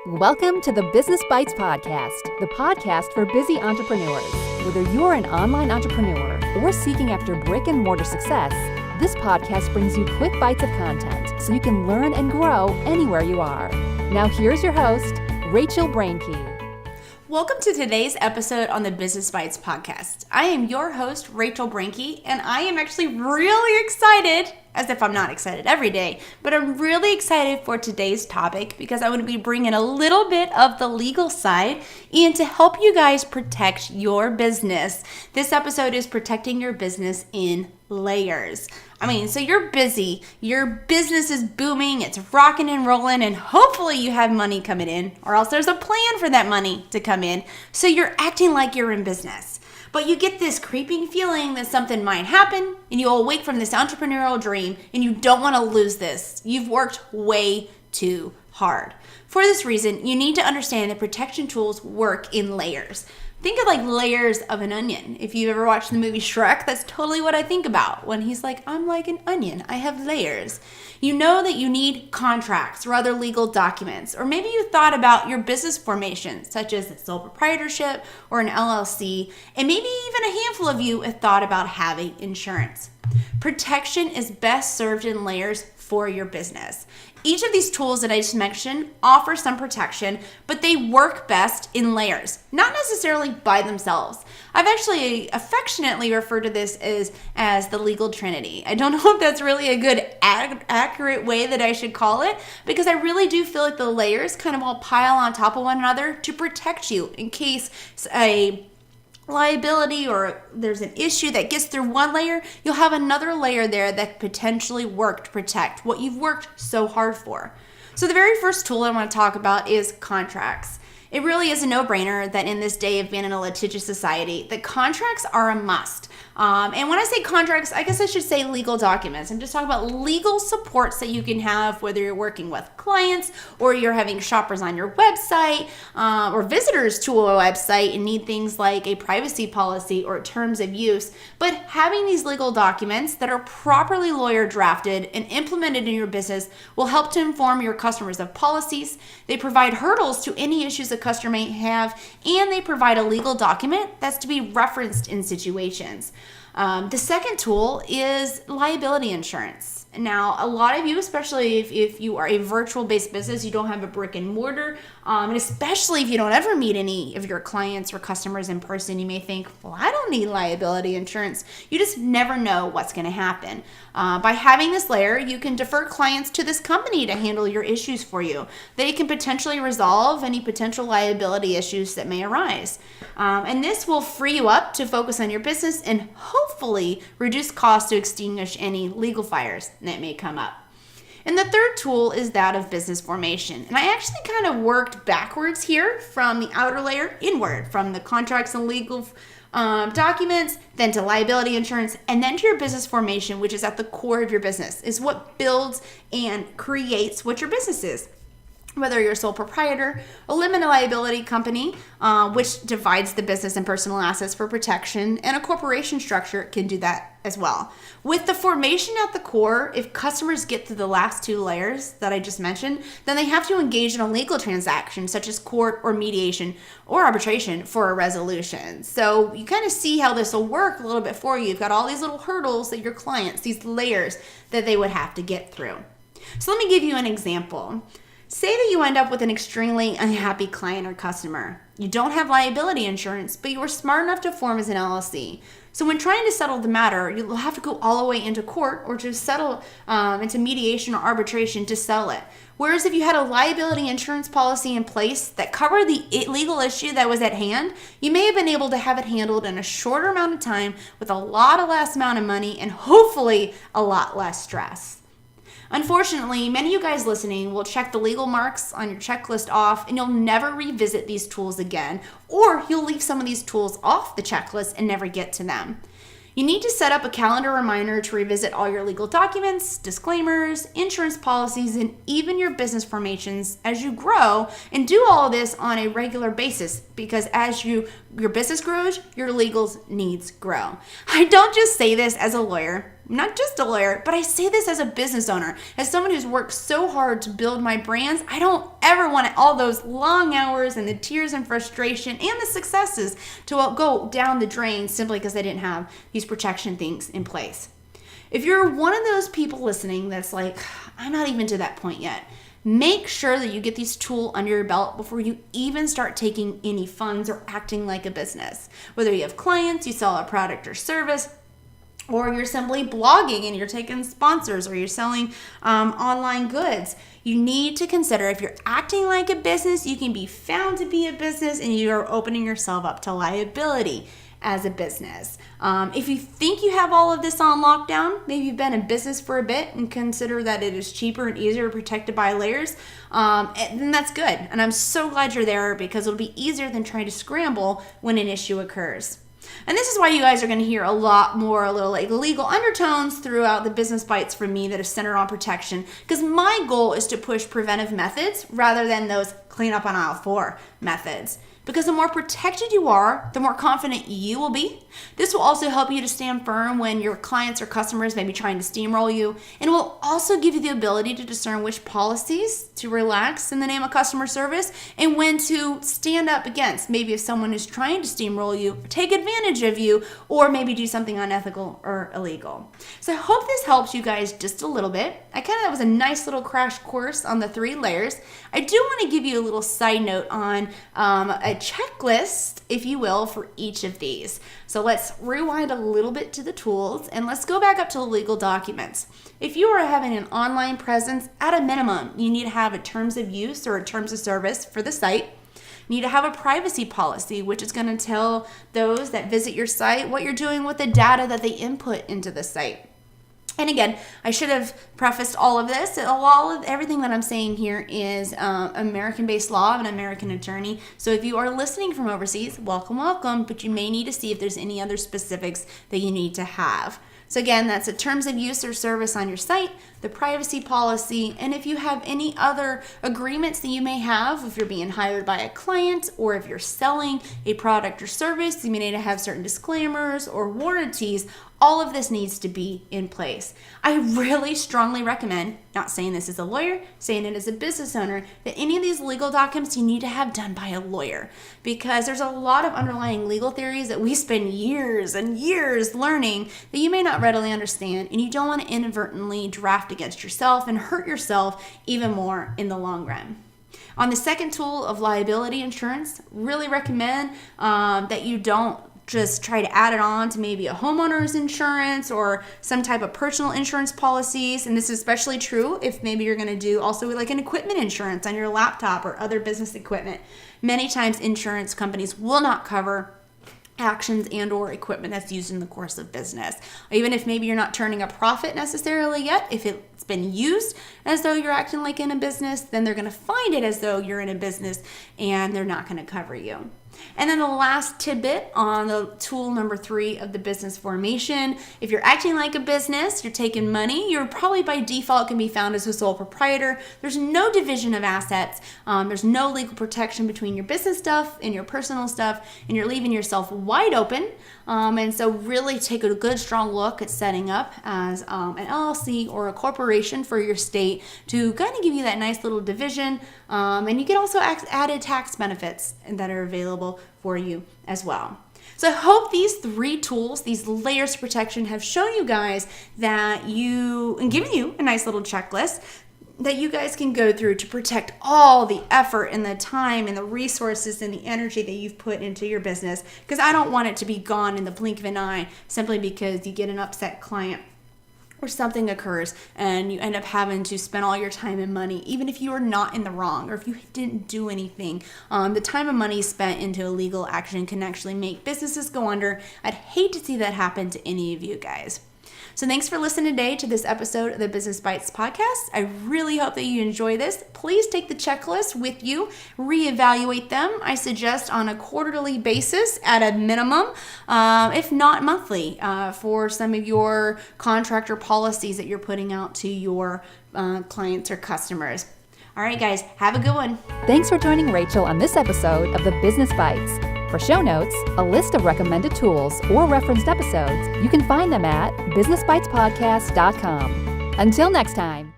Welcome to the Business Bites Podcast, the podcast for busy entrepreneurs. Whether you're an online entrepreneur or seeking after brick and mortar success, this podcast brings you quick bites of content so you can learn and grow anywhere you are. Now here's your host, Rachel Brainke. Welcome to today's episode on the Business Bites Podcast. I am your host, Rachel Brainke, and I am actually really excited, as if I'm not excited every day, but I'm really excited for today's topic because I want to be bringing a little bit of the legal side and to help you guys protect your business. This episode is protecting your business in layers. So you're busy, your business is booming, it's rocking and rolling, and hopefully you have money coming in, or else there's a plan for that money to come in. So you're acting like you're in business. But you get this creeping feeling that something might happen, and you awake from this entrepreneurial dream, and you don't want to lose this. You've worked way too hard. For this reason, you need to understand that protection tools work in layers. Think of like layers of an onion. If you've ever watched the movie Shrek, that's totally what I think about when he's like, I'm like an onion. I have layers. You know that you need contracts or other legal documents, or maybe you thought about your business formation, such as a sole proprietorship or an LLC, and maybe even a handful of you have thought about having insurance. Protection is best served in layers for your business. Each of these tools that I just mentioned offer some protection, but they work best in layers, not necessarily by themselves. I've actually affectionately referred to this as the legal trinity. I don't know if that's really a good accurate way that I should call it, because I really do feel like the layers kind of all pile on top of one another to protect you in case a liability or there's an issue that gets through one layer, you'll have another layer there that potentially work to protect what you've worked so hard for. So the very first tool I want to talk about is contracts. It really is a no-brainer that in this day of being in a litigious society, that contracts are a must. And when I say contracts, I guess I should say legal documents. I'm just talking about legal supports that you can have, whether you're working with clients or you're having shoppers on your website or visitors to a website and need things like a privacy policy or terms of use. But having these legal documents that are properly lawyer drafted and implemented in your business will help to inform your customers of policies. They provide hurdles to any issues a customer may have, and they provide a legal document that's to be referenced in situations. The second tool is liability insurance. Now, a lot of you, especially if you are a virtual-based business, you don't have a brick and mortar, and especially if you don't ever meet any of your clients or customers in person, you may think, well, I don't need liability insurance. You just never know what's going to happen. By having this layer, you can defer clients to this company to handle your issues for you. They can potentially resolve any potential liability issues that may arise. And this will free you up to focus on your business and hopefully reduce costs to extinguish any legal fires that may come up. And the third tool is that of business formation. And I actually kind of worked backwards here from the outer layer inward, from the contracts and legal documents, then to liability insurance, and then to your business formation, which is at the core of your business, is what builds and creates what your business is. Whether you're a sole proprietor, a limited liability company, which divides the business and personal assets for protection, and a corporation structure can do that as well. With the formation at the core, if customers get to the last two layers that I just mentioned, then they have to engage in a legal transaction such as court or mediation or arbitration for a resolution. So you kind of see how this will work a little bit for you. You've got all these little hurdles that your clients, these layers that they would have to get through. So let me give you an example. Say that you end up with an extremely unhappy client or customer. You don't have liability insurance, but you were smart enough to form as an LLC. So when trying to settle the matter, you'll have to go all the way into court or to settle into mediation or arbitration to settle it. Whereas if you had a liability insurance policy in place that covered the legal issue that was at hand, you may have been able to have it handled in a shorter amount of time with a lot less amount of money and hopefully a lot less stress. Unfortunately, many of you guys listening will check the legal marks on your checklist off and you'll never revisit these tools again, or you'll leave some of these tools off the checklist and never get to them. You need to set up a calendar reminder to revisit all your legal documents, disclaimers, insurance policies, and even your business formations as you grow, and do all of this on a regular basis because as your business grows, your legal needs grow. I don't just say this as a lawyer. not just a lawyer, but I say this as a business owner, as someone who's worked so hard to build my brands. I don't ever want all those long hours and the tears and frustration and the successes to go down the drain simply because they didn't have these protection things in place. If you're one of those people listening that's like, I'm not even to that point yet, make sure that you get these tools under your belt before you even start taking any funds or acting like a business. Whether you have clients, you sell a product or service, or you're simply blogging and you're taking sponsors, or you're selling online goods. You need to consider, if you're acting like a business, you can be found to be a business and you are opening yourself up to liability as a business. If you think you have all of this on lockdown, maybe you've been in business for a bit and consider that it is cheaper and easier protected by layers, then that's good. And I'm so glad you're there, because it'll be easier than trying to scramble when an issue occurs. And this is why you guys are going to hear a lot more little like legal undertones throughout the Business Bites from me that is centered on protection, because my goal is to push preventive methods rather than those clean up on aisle 4 methods. Because the more protected you are, the more confident you will be. This will also help you to stand firm when your clients or customers may be trying to steamroll you, and it will also give you the ability to discern which policies to relax in the name of customer service and when to stand up against, maybe if someone is trying to steamroll you, take advantage of you, or maybe do something unethical or illegal. So I hope this helps you guys just a little bit. That was a nice little crash course on the 3 layers. I do want to give you a little side note on a checklist, if you will, for each of these. So let's rewind a little bit to the tools and let's go back up to the legal documents. If you are having an online presence, at a minimum, you need to have a terms of use or a terms of service for the site. You need to have a privacy policy, which is going to tell those that visit your site what you're doing with the data that they input into the site. And again, I should have prefaced all of this. Everything that I'm saying here is American-based law of an American attorney. So if you are listening from overseas, welcome, welcome. But you may need to see if there's any other specifics that you need to have. So again, that's the terms of use or service on your site, the privacy policy, and if you have any other agreements that you may have, if you're being hired by a client or if you're selling a product or service, you may need to have certain disclaimers or warranties. All of this needs to be in place. I really strongly recommend, not saying this as a lawyer, saying it as a business owner, that any of these legal documents you need to have done by a lawyer, because there's a lot of underlying legal theories that we spend years and years learning that you may not readily understand, and you don't want to inadvertently draft against yourself and hurt yourself even more in the long run. On the second tool of liability insurance, really recommend that you don't just try to add it on to maybe a homeowner's insurance or some type of personal insurance policies. And this is especially true if maybe you're going to do also like an equipment insurance on your laptop or other business equipment. Many times insurance companies will not cover actions and or equipment that's used in the course of business. Even if maybe you're not turning a profit necessarily yet, if it's been used as though you're acting like in a business, then they're going to find it as though you're in a business and they're not going to cover you. And then the last tidbit on the tool number 3 of the business formation, if you're acting like a business, you're taking money, you're probably by default can be found as a sole proprietor. There's no division of assets. There's no legal protection between your business stuff and your personal stuff, and you're leaving yourself wide open. And so really take a good strong look at setting up as an LLC or a corporation for your state to kind of give you that nice little division. And you get also added tax benefits that are available for you as well. So I hope these 3 tools, these layers of protection, have shown you guys that and given you a nice little checklist that you guys can go through to protect all the effort and the time and the resources and the energy that you've put into your business. Because I don't want it to be gone in the blink of an eye simply because you get an upset client or something occurs and you end up having to spend all your time and money, even if you are not in the wrong or if you didn't do anything. The time and money spent into illegal action can actually make businesses go under. I'd hate to see that happen to any of you guys. So thanks for listening today to this episode of the Business Bites podcast. I really hope that you enjoy this. Please take the checklist with you, reevaluate them. I suggest on a quarterly basis at a minimum, if not monthly, for some of your contract or policies that you're putting out to your clients or customers. All right, guys, have a good one. Thanks for joining Rachel on this episode of the Business Bites. For show notes, a list of recommended tools, or referenced episodes, you can find them at businessbitespodcast.com. Until next time.